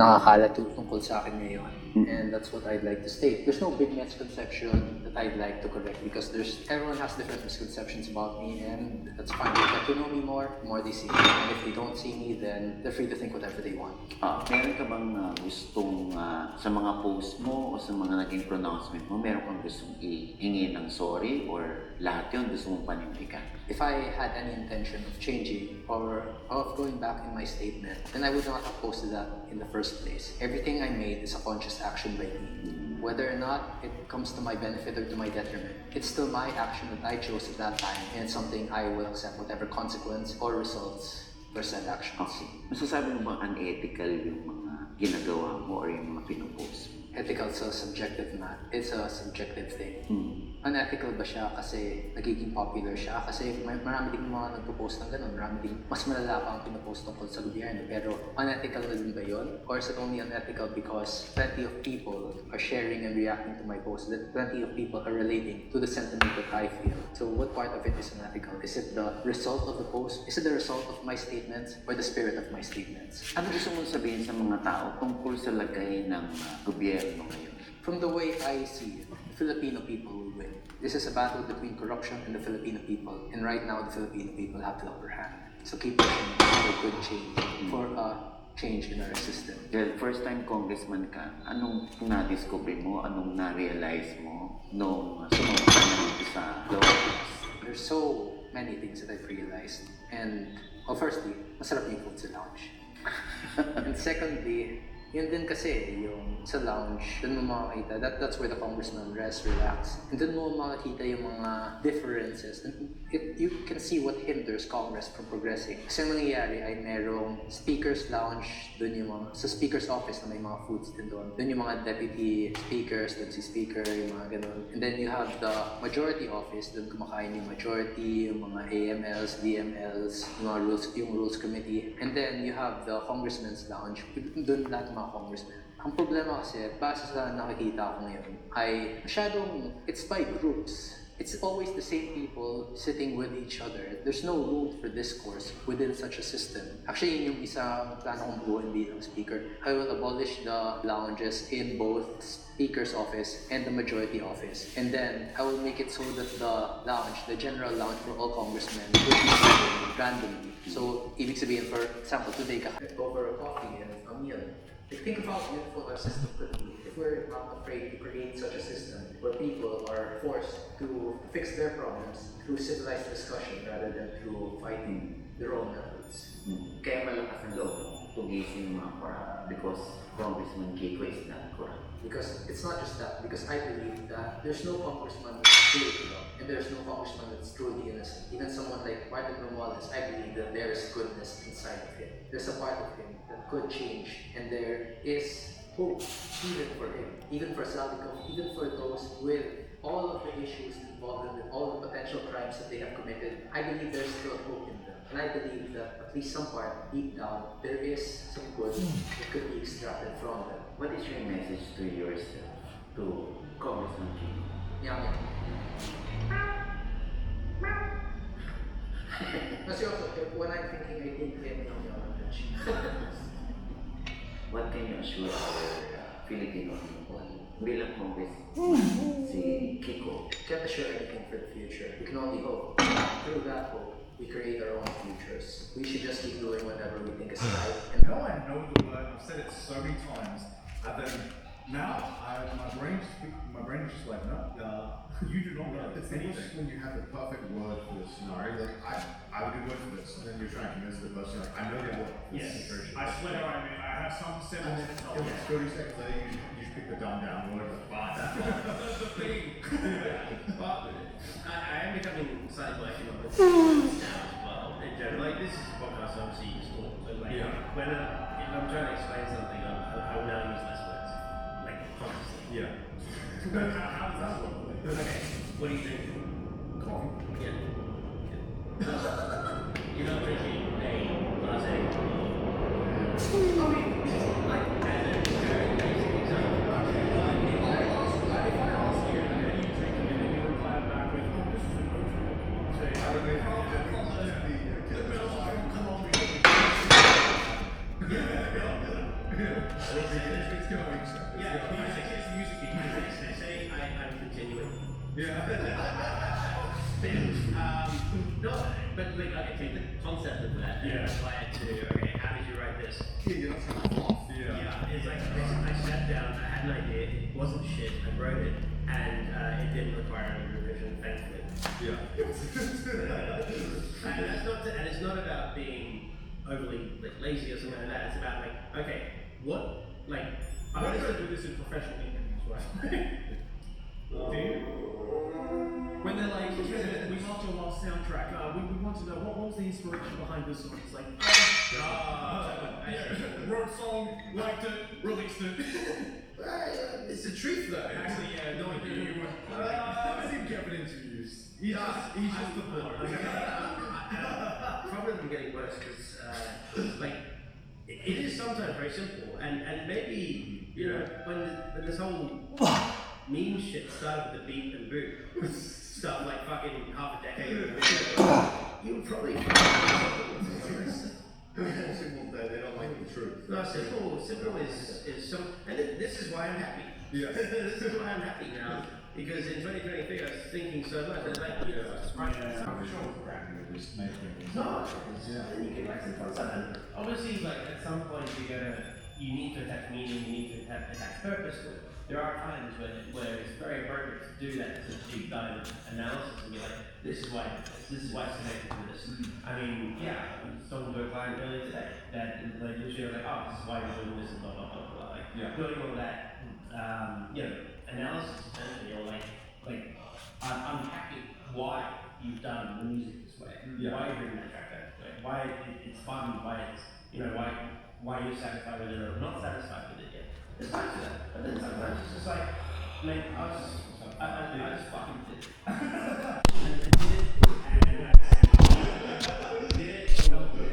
nakakalat tungkol sa akin ngayon. And that's what I'd like to state. There's no big misconception that I'd like to correct because everyone has different misconceptions about me, and that's fine. They get to know me more, the more they see me. And if they don't see me, then they're free to think whatever they want. Meron ka bang gustong sa mga post mo o sa mga naging pronouncement mo, meron kang gustong ihingi ng sorry or lahat yun gusto mong panindigan? If I had any intention of changing or of going back in my statement, then I would not have posted that in the first place. Everything I made is a conscious action by me. Whether or not it comes to my benefit or to my detriment, it's still my action that I chose at that time, and it's something I will accept whatever consequence or results for said actions. Okay. Masasabi mo ba unethical yung mga ginagawa mo or yung mga pinopost mo? Ethical is a subjective it's a subjective thing. Unethical ba siya kasi nagiging popular siya? Kasi marami din mga nagpo-post ng ganun, marami din mas malala pa ang pinopost tungkol sa gobyerno. Pero unethical na din ba yun? Or is it only unethical because plenty of people are sharing and reacting to my post, that plenty of people are relating to the sentiment that I feel? So what part of it is unethical? Is it the result of the post? Is it the result of my statements or the spirit of my statements? Ano gusto mong sabihin sa mga tao tungkol sa lagay ng gobyerno ngayon? From the way I see it, the Filipino people will win. This is a battle between corruption and the Filipino people. And right now, the Filipino people have the upper hand. So keep pushing for a good change, for a change in our system. Well, first time congressman ka, anong na-discover mo, anong na-realize mo nung sumama ka na dito sa lower class? There's so many things that I've realized. And, firstly, masarap yung food sa lounge. And secondly, yun din kasi, yung sa lounge, dun mo makakita, that's where the congressman rests, relax. And dun mo makakita yung mga differences. And you can see what hinders Congress from progressing. Kasi ang nangyayari ay merong speaker's lounge, dun yung mga, sa speaker's office na may mga foods din doon. Dun yung mga deputy speakers, dun si speaker, yung mga ganun. And then you have the majority office, dun kumakain yung majority, yung mga AMLs, DMLs, yung rules committee. And then you have the congressman's lounge, dun lahat mga congressmen. Ang problema kasi, base sa nakikita ko ngayon, ay masyadong, it's by groups. It's always the same people sitting with each other. There's no room for discourse within such a system. Actually, yun yung isang plano kong buuin bilang speaker. I will abolish the lounges in both speaker's office and the majority office. And then, I will make it so that the lounge, the general lounge for all congressmen, will be randomly. So, ibig sabihin, for example, today, over a coffee and a meal. Think about how beautiful our system could be if we're not afraid to create such a system where people are forced to fix their problems through civilized discussion rather than through fighting their own methods. Kaya malakas ang loob tugisin yung mga corrupt because Congressman Kiko is not corrupt. Because it's not just that, because I believe that there's no congressman that's truly corrupt, and there's no congressman that's truly innocent. Even someone like Martin Romualdez, I believe that there is goodness inside of him. There's a part of him that could change, and there is hope even for him, even for Saldico, even for those with all of the issues involved in it, all the potential crimes that they have committed. I believe there's still hope in them. And I believe that at least some part, deep down, there is some good that could be extracted from them. What is your message to yourself, to Congressman Kiko? Yum. Kasi also, when I'm thinking, I think him yum yum. What can you assure our Filipino people bilang Congressman si Kiko? Can't assure anything for the future. We can only hope. Through that hope, we create our own futures. We should just keep doing whatever we think is right. And No, I know the word. I've said it so many times. And then now, my brain is just like, no, you do not know It's anything. almost when you have the perfect word for the scenario. Like I have a good word for this, and then you're trying to convince the person. Like I know the word. For Yes, this situation. I swear I mean, I have some And then semblance of it was 30 seconds later, you just pick the dumb down word. Like, fine. That's the thing. But I am becoming slightly like now as well. In general, like this is a podcast, obviously you just talk. So like when I'm trying to explain something, I will now use less words, like consciously. Yeah. How does that work? Okay, what do you think? Coffee. Yeah. You're not drinking a latte. I mean, like, as a very basic example. If I ask you, and then you drink it, and then you reply back with, oh, this is a good I would make Come on, It's going. Yeah, music. They say I'm continuing. Yeah. No, but like, okay, take the concept of that and apply it to, okay, how did you write this? Yeah, that's kind of off. Yeah, it's like I sat down, I had an idea, it wasn't shit, I wrote it, and it didn't require any revision, thankfully. Yeah. And it's not about being overly like, lazy or something like that. It's about like, okay, what like I'm going to do this in professional interviews, right? Do you? When they're like, we loved your last soundtrack, we want to know what was the inspiration behind this song? It's like, Wrote song, liked it, released it. It's the truth though. actually, yeah, no idea. I've seen Kevin interviews. He's just the bloke. Probably been getting worse because like it is sometimes very simple and maybe you know when this whole meme shit started with the beep and boop stuff like fucking half a decade ago, you would probably Simple that they don't like the truth. no, simple is some and this is why I'm happy. Yeah. This is why I'm happy now. Because in 2023 I was thinking so much, I was like, you know, no, then you can write some fun stuff. And obviously, like at some point you need to attach meaning, you need to attach purpose. But there are times where it's very appropriate to do that, to deep dive analysis and be like, this is why it's connected to this. I mean, yeah, I was talking to a client earlier today that like literally was like, oh, this is why we're doing this and blah blah blah blah. Like doing all that, you know, analysis essentially, or like I'm happy why you've done the music this way, why you've written that track that way, why it's fun, why it's why you're satisfied with it or not satisfied with it yet. There's times for that, but then sometimes it's just like, man, I just fucking did it. and did it, not good.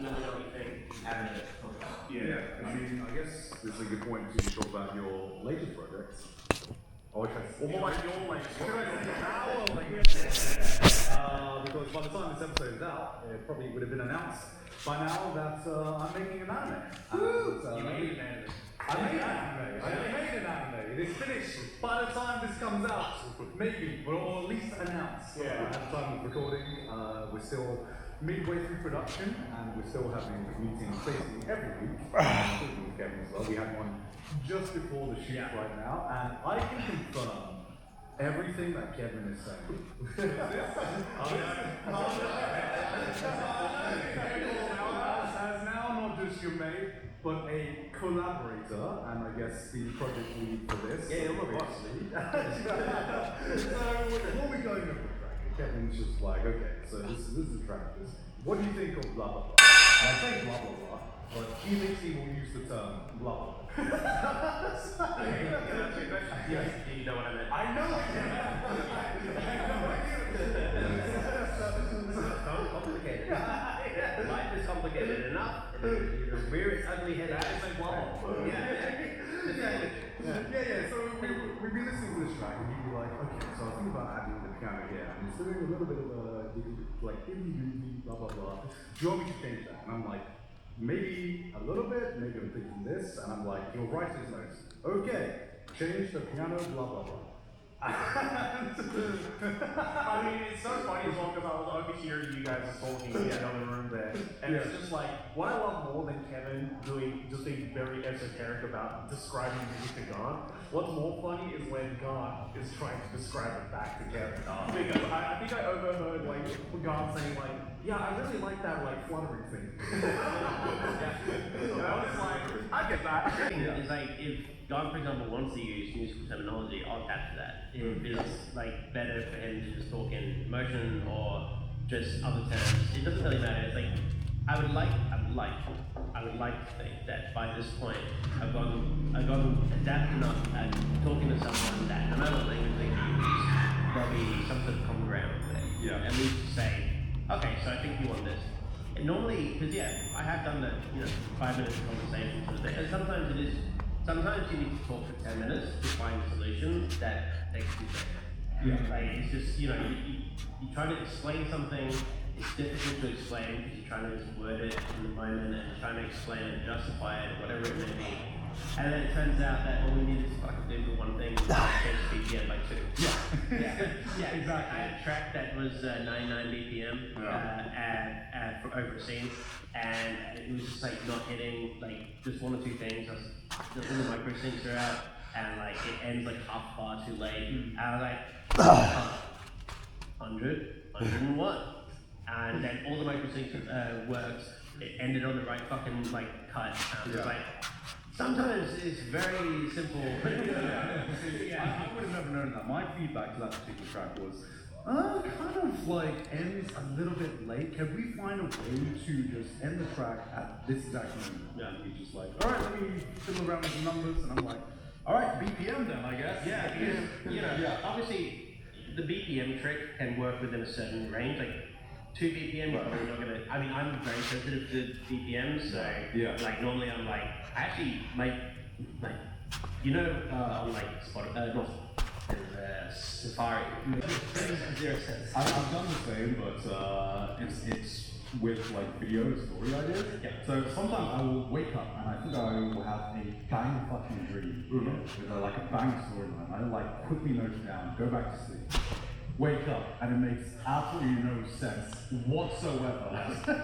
Not what you think, having it. Yeah, I mean, I guess this is a good point to talk about your latest projects. Oh, okay. Well, more like your latest project. Because by the time this episode is out, it probably would have been announced by now that I'm making an anime. You made an anime. I made an anime. It is finished. By the time this comes out, maybe, or at least announced. At the time of recording, we're still midway through production, and we're still having meetings basically every week. Including with Kevin as well. We had one just before the shoot right now, and I can confirm everything that Kevin is saying. As now not just your mate, but a collaborator, and I guess the project lead for this. Yeah, I'm a boss. So before we go into the track, Kevin's just like, okay, so this is the track. What do you think of blah blah blah? And I say blah blah blah, but he literally will use the term blah blah. Do you know what I meant? I know it. Complicated. Life is complicated enough. Rear its ugly head out. It's like blah. Yeah. So we've been listening to this track, and you'd be like, okay, so I was thinking about adding the piano here, and it's doing a little bit of a like indie blah blah blah. Do you want me to change that? And I'm like, maybe a little bit, maybe I'm thinking this, and I'm like, you'll write his notes. Okay, change the piano, blah blah blah. I mean, it's so funny as well because I was overhearing you guys talking in the other room there, and it's just like what I love more than Kevin just being very esoteric about describing music to God. What's more funny is when God is trying to describe it back to Kevin. Because I think I overheard like God saying like, "Yeah, I really like that like fluttering thing." And I was like, I get that. It's like if God, for example, wants to use musical terminology, I'll capture that. If it's like better for him to just talk in emotion or just other terms, it doesn't really matter. It's like I would like to think that by this point I've gotten adapted enough at talking to someone that no matter what language they use, there'll be some sort of common ground there. Yeah. At least to say, okay, so I think you want this. And normally, because I have done that, 5 minutes of conversation sort of thing. And sometimes you need to talk for 10 minutes to find a solution that takes 2 seconds. Like it's just, you try to explain something it's difficult to explain because you're trying to just word it in the moment and trying to explain it, justify it, whatever it may be. And then it turns out that all we need is to fucking do for one thing, change BPM by 2. Yeah, exactly. I had a track that was 99 BPM for over a scene, and it was just like not hitting like just one or two things. All the micro syncs are out, and like it ends like half a bar too late. I was like 100, 101, and then all the micro syncs worked. It ended on the right fucking like cut. And I was like. Sometimes it's very simple. I would have never known that. My feedback to that particular track was, kind of like ends a little bit late. Can we find a way to just end the track at this exact moment? Yeah. And he's just like, all right, let me fiddle around with the numbers, and I'm like, all right, BPM then, I guess. Yeah, because, you know, obviously the BPM trick can work within a certain range. Like 2 BPM, you're probably not gonna. I mean, I'm very sensitive to BPMs, so like normally I'm like, I actually like, you know, on like Spotify, Safari. 0 cents. I've done the same, but it's with like video story ideas. Yeah. So sometimes I will wake up and I think I will have a bang fucking dream with like a bang storyline. I like quickly note it down, go back to sleep. Wake up and it makes absolutely no sense whatsoever. I've done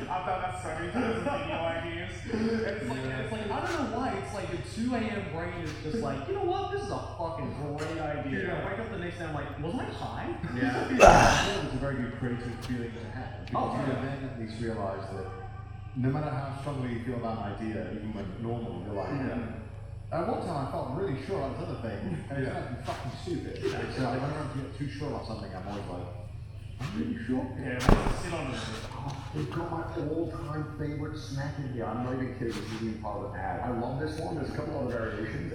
that so many times with video ideas. And it's like, I don't know why, it's like a 2 a.m. brain is just like, you know what, this is a fucking great idea. I wake up the next day, I'm like, wasn't I high? It's a very good creative feeling to have. Because you then at least realise that no matter how strongly you feel about an idea, even when normal, you're like, at one time I felt really sure on this other thing, and it's actually fucking stupid. So whenever I get too sure about something, I'm always like, I'm really sure. Yeah, let's sit on this. We've got my all-time favorite snack in here. I'm not even kidding, this is even part of the ad. I love this one, there's a couple other variations.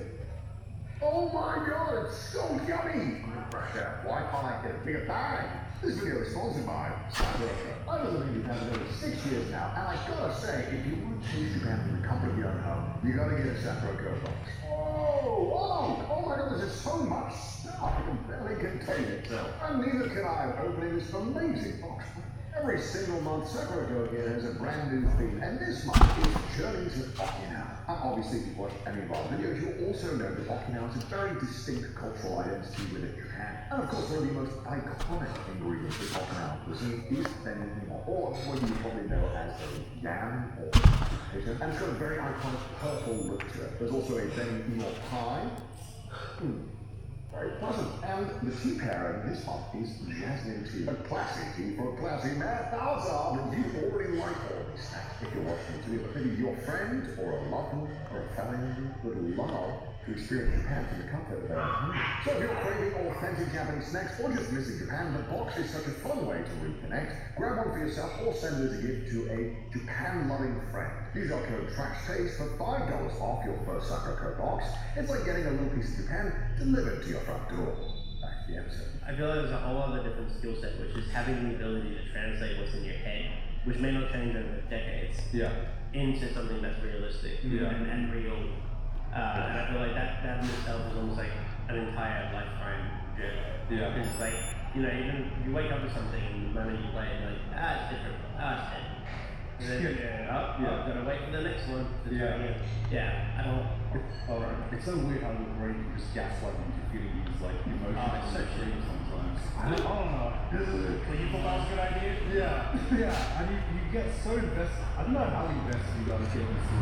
Oh my god, it's so yummy! I'm gonna crash out. Why can't I get a bigger bang? This video is sponsored by Sakura. I've been living in Japan for over 6 years now, and I gotta say, if you want to taste Japan from the comfort of your own home, you gotta get a Sakura box. Oh my god, this is so much stuff, I can barely contain it. And neither can I opening this amazing box. Every single month, Sakura here has a brand new theme, and this month is Journey to Okinawa. And obviously, if you've watched any of our videos, you'll also know that Okinawa is a very distinct cultural identity within Japan. And of course, one of the most iconic ingredients of Okinawa cuisine is benimo, or what you probably know as a yam or potato. And it's got a very iconic purple look to it. There's also a benimo pie. Very pleasant. And the tea pairing this month is jasmine tea. A classy tea for a classy man. Odds are that you already like all these snacks if you're watching the video, but maybe your friend or a loved one or a family member would love to experience Japan from the comfort of their own home. So if you're craving authentic Japanese snacks or just missing Japan, the box is such a fun way to reconnect. Grab one for yourself or send it as a gift to a Japan-loving friend. Use our code TRASHTASTE for $5 off your first Sakura box. It's like getting a little piece of Japan delivered to your front door. Back to the episode. I feel like there's a whole other different skill set, which is having the ability to translate what's in your head, which may not change over decades, into something that's realistic and real. And I feel like that in itself is almost like an entire lifetime journey. It's like, you know, even you wake up with something and the moment you play it, you're like, it's different, it's dead. And then gotta wait for the next one. I don't. It's so weird how the brain can just gaslight you into feeling these like emotions It's so extreme sometimes. I don't know. So you thought that was a good idea? Yeah, and you get so invested. I don't know how invested you guys get into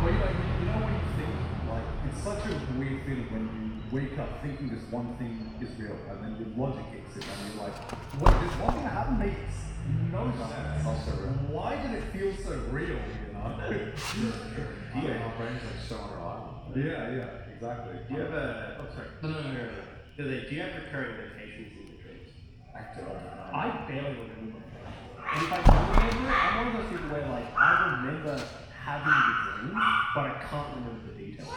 but you know when you think, like, it's such a weird feeling when you wake up thinking this one thing is real, and then your logic kicks in, and you're like, what, this one thing that happened makes no sense. Also real. Why did it feel so real, you know? Our brains are so unreliable. Yeah, exactly. Do you have No. Do you have recurring locations in your dreams? I barely remember. And if I do remember it, I'm one of those people where like I remember having the dream, but I can't remember the details.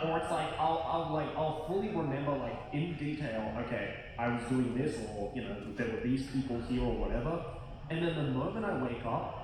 Or it's like I'll fully remember like in detail, okay, I was doing this, or you know, there were these people here or whatever. And then the moment I wake up,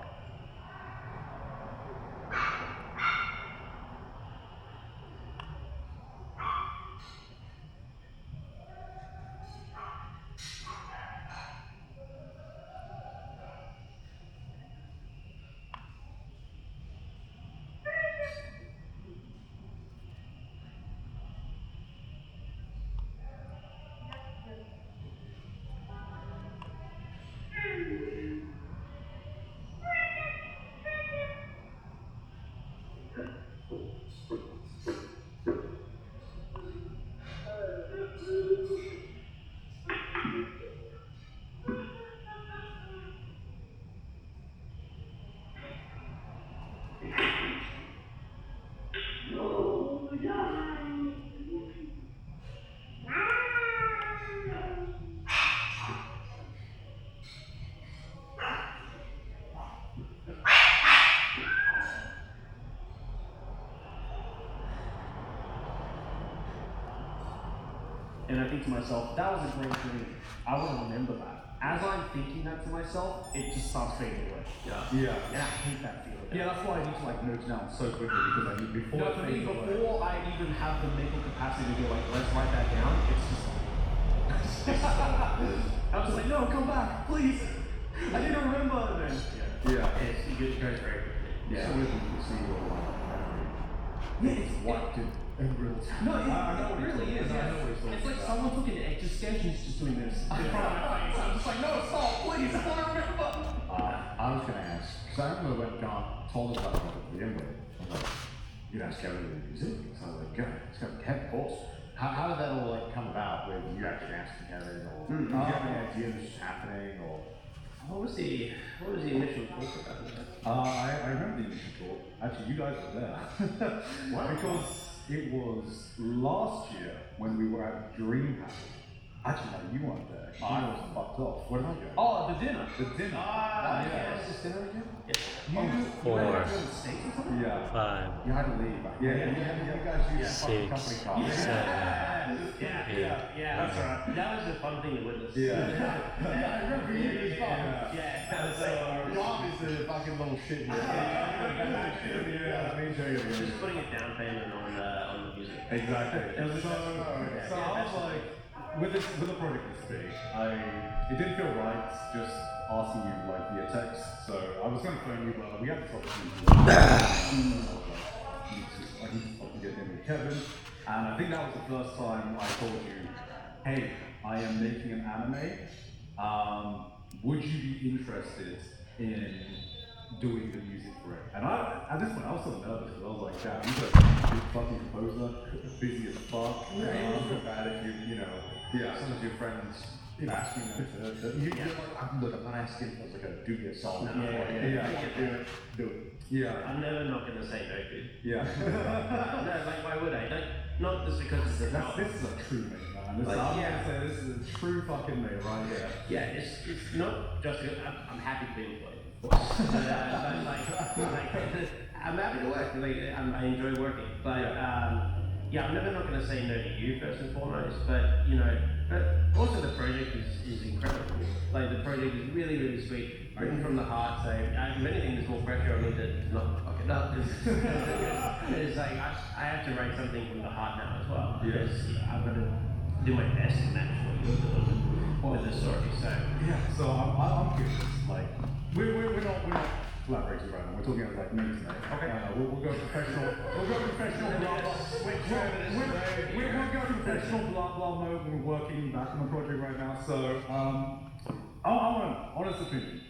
and I think to myself, that was a great feeling. I want to remember that. As I'm thinking that to myself, it just starts fading away. Yeah. And I hate that feeling. Yeah, that's why I need to like note down so quickly because I need before No, it for me, fades away. before I even have the mental capacity to go like, let's write that down, it's just I was like, no, come back, please. I didn't remember. And then, Yeah. It goes very quickly. Yeah. So weird when you see your memory. yeah, it's Wiped in real time. No, I know it what really you're is. talking about. I know Yeah. what you're It's talking like about. someone took an etch a sketch and is just doing this in front of my face. I'm just like, no, stop, please, I want to remember. I was going to ask, because I remember when Grant told us about the project to begin with, I was like, you can ask Kevin to do music? So I was like, yeah, it's got Kevin, of course. How did that all like come about with you actually asking Kevin, or do you have any idea this is happening, or? What was the initial talk about that? I remember the initial talk. Actually, you guys were there. Because it was last year when we were at Dreamhack. Actually, no, you weren't there. I was fucked off. Where did I go? Oh, the dinner. The dinner. Ah, yeah. yes. What's this dinner again? You Four. went to the States or something? Yeah. 5, You had to leave. Yeah. You guys used the fucking 6, company car. 7, Yeah, that's right. That was a fun thing to witness. Yeah. I remember you as fuck. Yeah, that was like, You're obviously a fucking little shit. Yeah. Me too. just putting a down payment on the music. Exactly. That was So I was like, with a project this big, it didn't feel right just asking you like via text. So I was going to phone you, but we had this opportunity. I need to fucking get in with Kevin, and I think that was the first time I told you, hey, I am making an anime. Would you be interested in doing the music for it? And at this point, I was so nervous because I was like, damn, he's a big fucking composer, busy as fuck. I feel bad if some of your friends asking them look, I'm not asking for like a dubious song. No, Do it. Yeah. I'm never not gonna say no, dude. Yeah. No, like why would I? Like, not just because it's a job. This is a true mate, man. Like, I'm yeah. gonna say this is a true fucking mate right here. Yeah, it's not just because I'm happy to be employed. Of course. I'm happy to work. Like, I enjoy working, but yeah, I'm never not going to say no to you first and foremost. But but also the project is incredible. Like the project is really really sweet, written from the heart. So if anything, there's more pressure on me to not fuck it up. It's like I have to write something from the heart now as well. Because I've got to do my best to match what you're doing with the story. So Yeah, so I'm curious. Like, we're not collaborating right now. We're talking about like mates, mate. Okay. We'll go professional. We'll go professional. Blah blah. We'll go professional. Blah blah mode. We're working back on the project right now. So I want an honest opinion.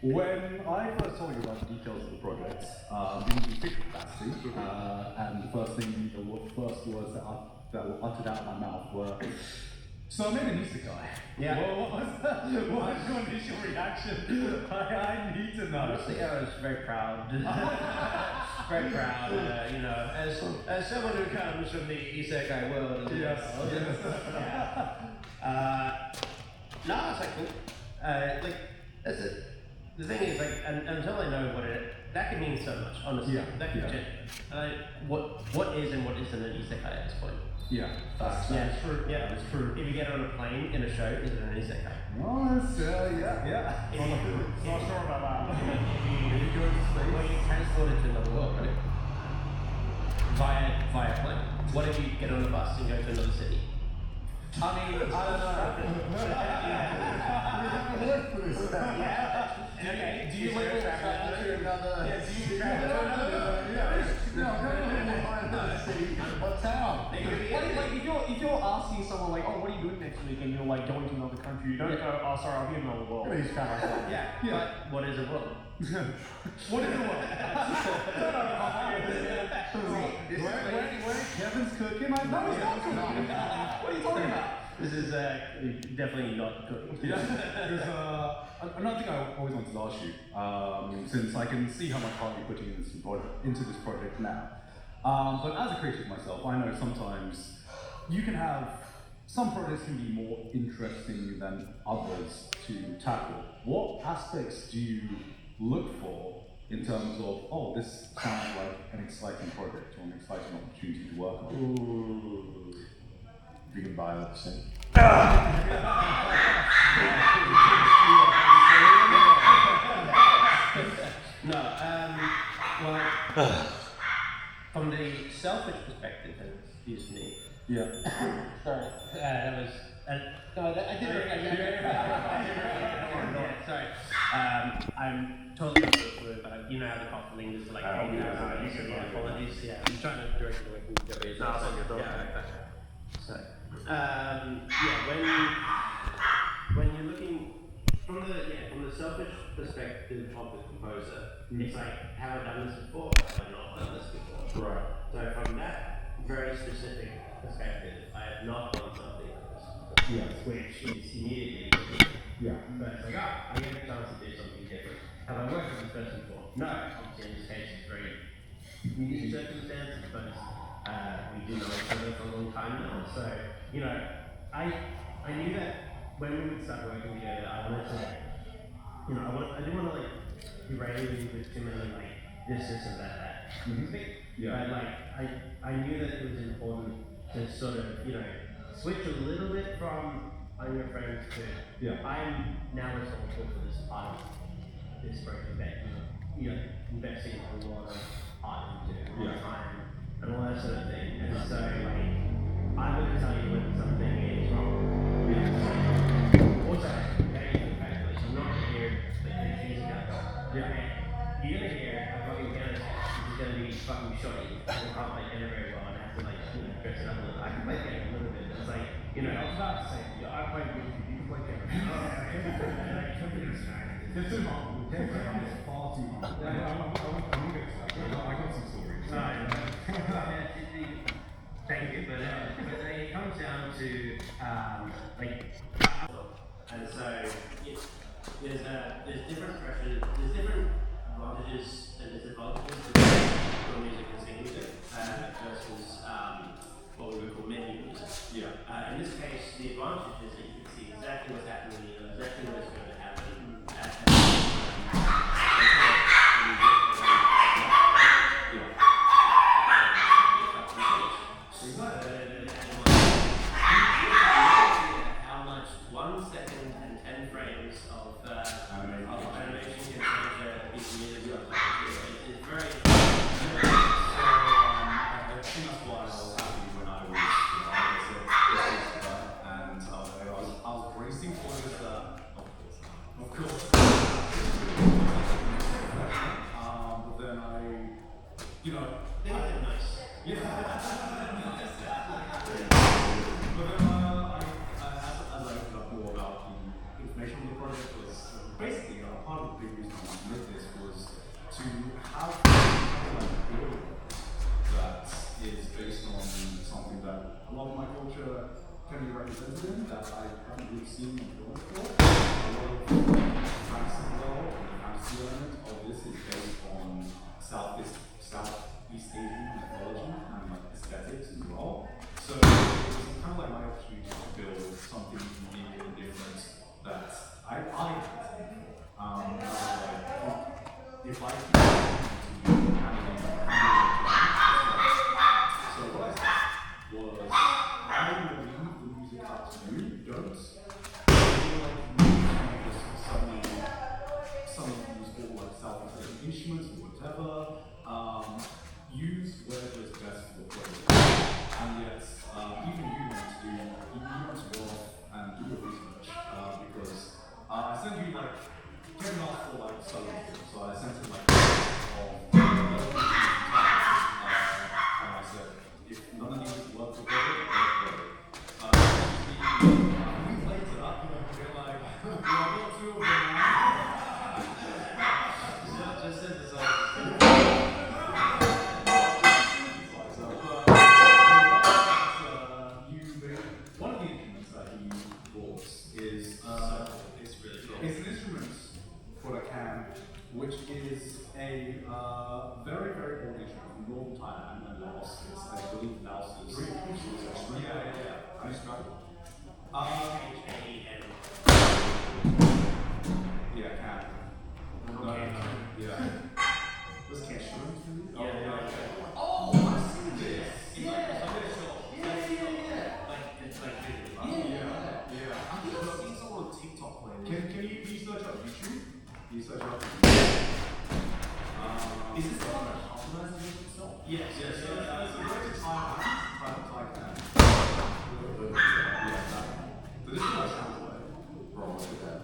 When I first told you about the details of the project, in the official capacity, and the first words that were uttered out of my mouth were, so I made an isekai. Yeah. Well, what was your initial reaction? I need to know. honestly, I was very proud. Very proud. As someone who comes from the isekai world. Yes. No, it's like cool. Like that's it. The thing is, like, until I know what that can mean so much. Honestly, Yeah, that can yeah. change. What is and what isn't an isekai at this point. Yeah, that's true. Yeah, That's true. If you get on a plane in a show, is it an isekai? Nice, yeah. If you, Not sure about that. if you go to space, well, you're transported to another world, right? Via plane. What if you get on a bus and go to another city? I mean, I don't know. Okay. Do you label travel to another? Yeah. Do you travel to another? What town? Like if you're asking someone like, oh, what are you doing next week, and you're like going to another country, you don't go, oh, sorry, I'll be in another world. He's kind of Yeah. But what is a world? What is the world? When Kevin's cooking, I know. What are you talking about? This is definitely not cooking. Because another thing I always wanted to ask you, since I can see how much heart you're putting into this project now. But as a creative myself, I know sometimes you can have some projects can be more interesting than others to tackle. What aspects do you look for in terms of, oh, this sounds like an exciting project or an exciting opportunity to work on? Ooh. You can buy it, same. No, well, from the selfish perspective, excuse me. Yeah. Sorry, that was. No, I didn't. Yeah, sorry. I'm totally not good with, but you know how the cough lingers for like 8 hours. Apologies. Yeah, I'm trying to direct it away from the WWE. No, it's okay, don't Yeah. So, when you're looking from the selfish perspective of the composer, it's like, have I done this before? Have I not done this before? Right. So from that very specific perspective, I have not done something like this. Yeah. Which is immediately Yeah. but it's like, I get a chance to do something different. Have I worked with this person before? No, obviously in this case it's very unique circumstances, but we do know each other for a long time now. So, I knew that when we would start working together, I wanted to, I didn't want to like derail you with too many like this and that. Yeah. But like I knew that it was important to sort of, switch a little bit from I'm your friend to I'm now responsible for this part of this project that investing a lot of heart into time and all that sort of thing. And so like I'm gonna tell you when something is wrong. Also, very factors. I'm not gonna hear like confusing out. You're gonna hear a fucking piano test, which is gonna be fucking shoddy. I can't play piano very well and I have to like dress it up a little. I can play piano a little bit, but it's like, I was about to say, I play with you, you play piano. It's too humble. It's far too humble. I got some stories. Thank you, but it comes down to and so there's different pressures, there's different advantages and disadvantages to film music and singing music versus what we would call menu music. In this case, the advantage is that you can see exactly what's happening, exactly what is going to happen. How much 1 second and 10 frames of animation can change a piece of music. It's very. I think that's why I was happy when I was, and I was bracing for this, of course. But then They make it nice. But then as I opened up more about the information on the project was basically part of the big reason I wanted to make this was to have a building that is based on something that a lot of my culture can be represented in that I haven't really seen in film before. A lot of fantasy world and the fantasy element of this is based on Southeast Asian mythology and like aesthetics as well. So it was kind of like my opportunity to build something unique and different that I had. If I could so what I said was, I will leave the music up to you. Don't feel like you need to just suddenly use all like self-playing instruments or whatever. Use whatever is best for the project. And yet, even you want to go off and do your research because I sent you like Kevin asked for like solo tips, so I sent him like and I said if none of these work together, we played it up, we're like, we're not two of them now. Just synthesize. One of the instruments that he bought is It's really cool. it's an instrument for a can, which is a very, very old instrument from northern Thailand and Laos. It's, I believe Laos is. Yeah. How do you spell it? H-A-N. Yeah, can. Yeah. Was it can shrimp? Yeah. Oh, I've seen this. It's like Is this the one that harmonizes with itself? Yes, yes. So that's a great time like that. Yeah, that. So this is what it sounds like. Wrong with that.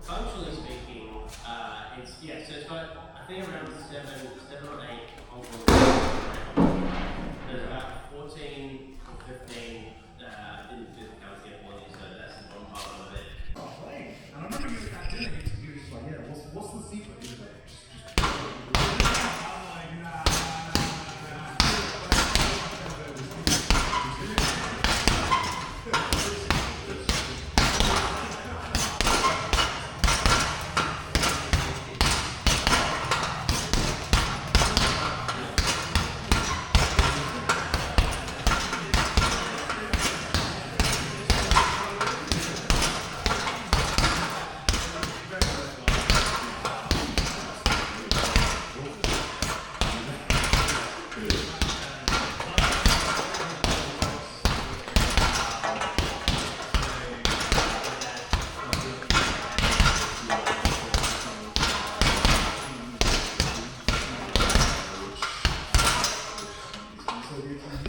Functionally speaking, it's so it's got I think around seven or eight